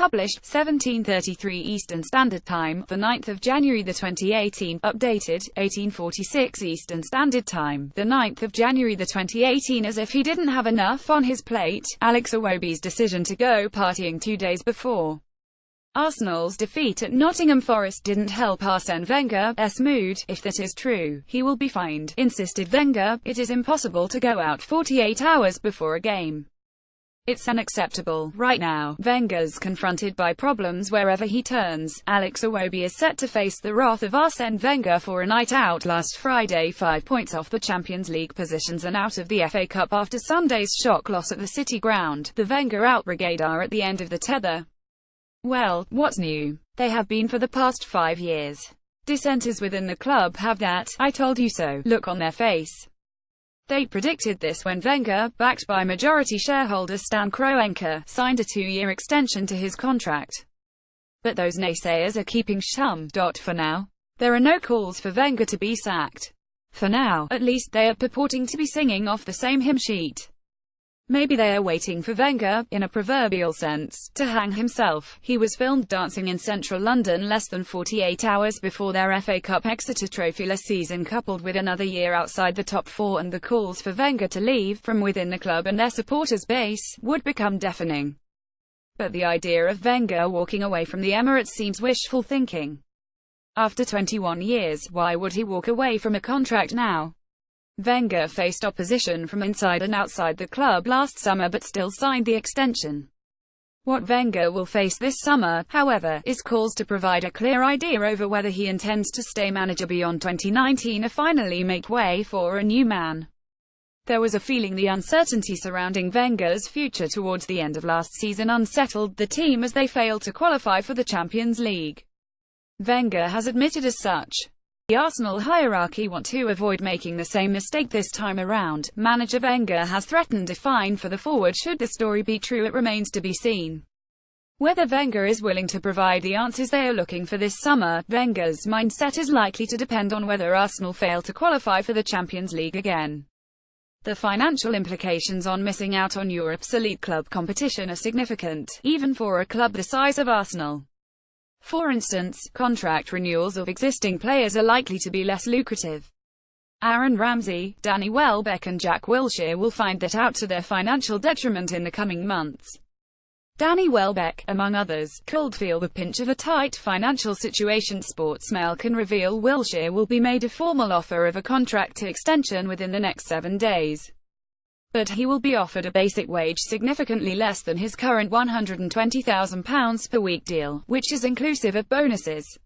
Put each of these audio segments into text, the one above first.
published, 17:33 Eastern Standard Time, the 9th of January 2018, updated, 18:46 Eastern Standard Time, the 9th of January 2018. As if he didn't have enough on his plate, Alex Iwobi's decision to go partying 2 days before Arsenal's defeat at Nottingham Forest didn't help Arsene Wenger's mood. If that is true, he will be fined, insisted Wenger. It is impossible to go out 48 hours before a game. It's unacceptable. Right now, Wenger's confronted by problems wherever he turns. Alex Iwobi is set to face the wrath of Arsene Wenger for a night out last Friday, 5 points off the Champions League positions and out of the FA Cup after Sunday's shock loss at the City Ground. The Wenger out brigade are at the end of the tether. Well, what's new? They have been for the past 5 years. Dissenters within the club have that "I told you so" look on their face. They predicted this when Wenger, backed by majority shareholder Stan Kroenke, signed a 2-year extension to his contract. But those naysayers are keeping shum. For now, there are no calls for Wenger to be sacked. For now, at least, they are purporting to be singing off the same hymn sheet. Maybe they are waiting for Wenger, in a proverbial sense, to hang himself. He was filmed dancing in central London less than 48 hours before their FA Cup Exeter Trophyless season, coupled with another year outside the top 4 and the calls for Wenger to leave, from within the club and their supporters' base, would become deafening. But the idea of Wenger walking away from the Emirates seems wishful thinking. After 21 years, why would he walk away from a contract now? Wenger faced opposition from inside and outside the club last summer but still signed the extension. What Wenger will face this summer, however, is calls to provide a clear idea over whether he intends to stay manager beyond 2019 or finally make way for a new man. There was a feeling the uncertainty surrounding Wenger's future towards the end of last season unsettled the team as they failed to qualify for the Champions League. Wenger has admitted as such. The Arsenal hierarchy want to avoid making the same mistake this time around. Manager Wenger has threatened a fine for the forward should the story be true. It remains to be seen whether Wenger is willing to provide the answers they are looking for this summer. Wenger's mindset is likely to depend on whether Arsenal fail to qualify for the Champions League again. The financial implications on missing out on Europe's elite club competition are significant, even for a club the size of Arsenal. For instance, contract renewals of existing players are likely to be less lucrative. Aaron Ramsey, Danny Welbeck and Jack Wilshere will find that out to their financial detriment in the coming months. Danny Welbeck, among others, could feel the pinch of a tight financial situation. Sportsmail can reveal Wilshere will be made a formal offer of a contract extension within the next 7 days. But he will be offered a basic wage significantly less than his current £120,000 per week deal, which is inclusive of bonuses.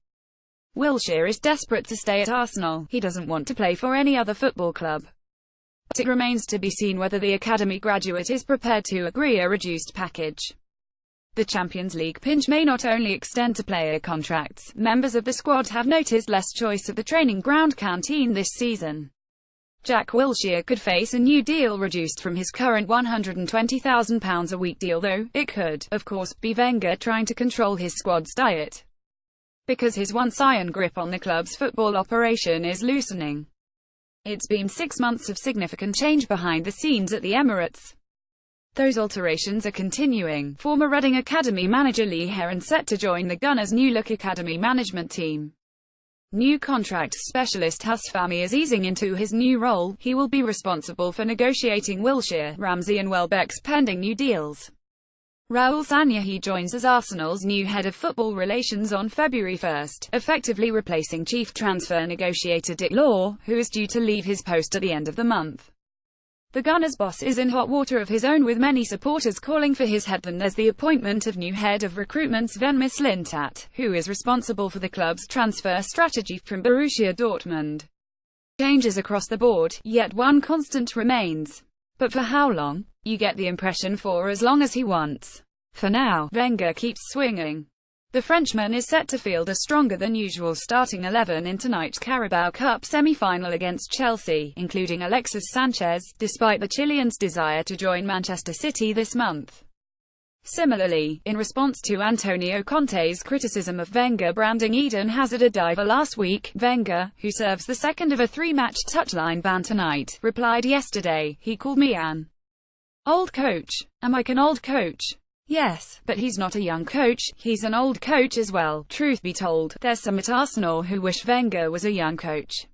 Wilshere is desperate to stay at Arsenal. He doesn't want to play for any other football club. But it remains to be seen whether the academy graduate is prepared to agree a reduced package. The Champions League pinch may not only extend to player contracts. Members of the squad have noticed less choice at the training ground canteen this season. Jack Wilshere could face a new deal reduced from his current £120,000 a week deal, though it could, of course, be Wenger trying to control his squad's diet, because his once iron grip on the club's football operation is loosening. It's been 6 months of significant change behind the scenes at the Emirates. Those alterations are continuing. Former Reading Academy manager Lee Heron set to join the Gunners' new-look academy management team. New contract specialist Huss Fahmy is easing into his new role. He will be responsible for negotiating Wilshere, Ramsey and Welbeck's pending new deals. Raoul Sanllehi joins as Arsenal's new head of football relations on February 1, effectively replacing chief transfer negotiator Dick Law, who is due to leave his post at the end of the month. The Gunners' boss is in hot water of his own, with many supporters calling for his head. Then there's the appointment of new head of recruitment Sven Mislintat, who is responsible for the club's transfer strategy from Borussia Dortmund. Changes across the board, yet one constant remains. But for how long? You get the impression for as long as he wants. For now, Wenger keeps swinging. The Frenchman is set to field a stronger than usual starting 11 in tonight's Carabao Cup semi-final against Chelsea, including Alexis Sanchez, despite the Chilean's desire to join Manchester City this month. Similarly, in response to Antonio Conte's criticism of Wenger branding Eden Hazard a diver last week, Wenger, who serves the second of a 3-match touchline ban tonight, replied yesterday, "He called me an old coach. Am I an old coach? Yes, but he's not a young coach, he's an old coach as well. Truth be told, there's some at Arsenal who wish Wenger was a young coach.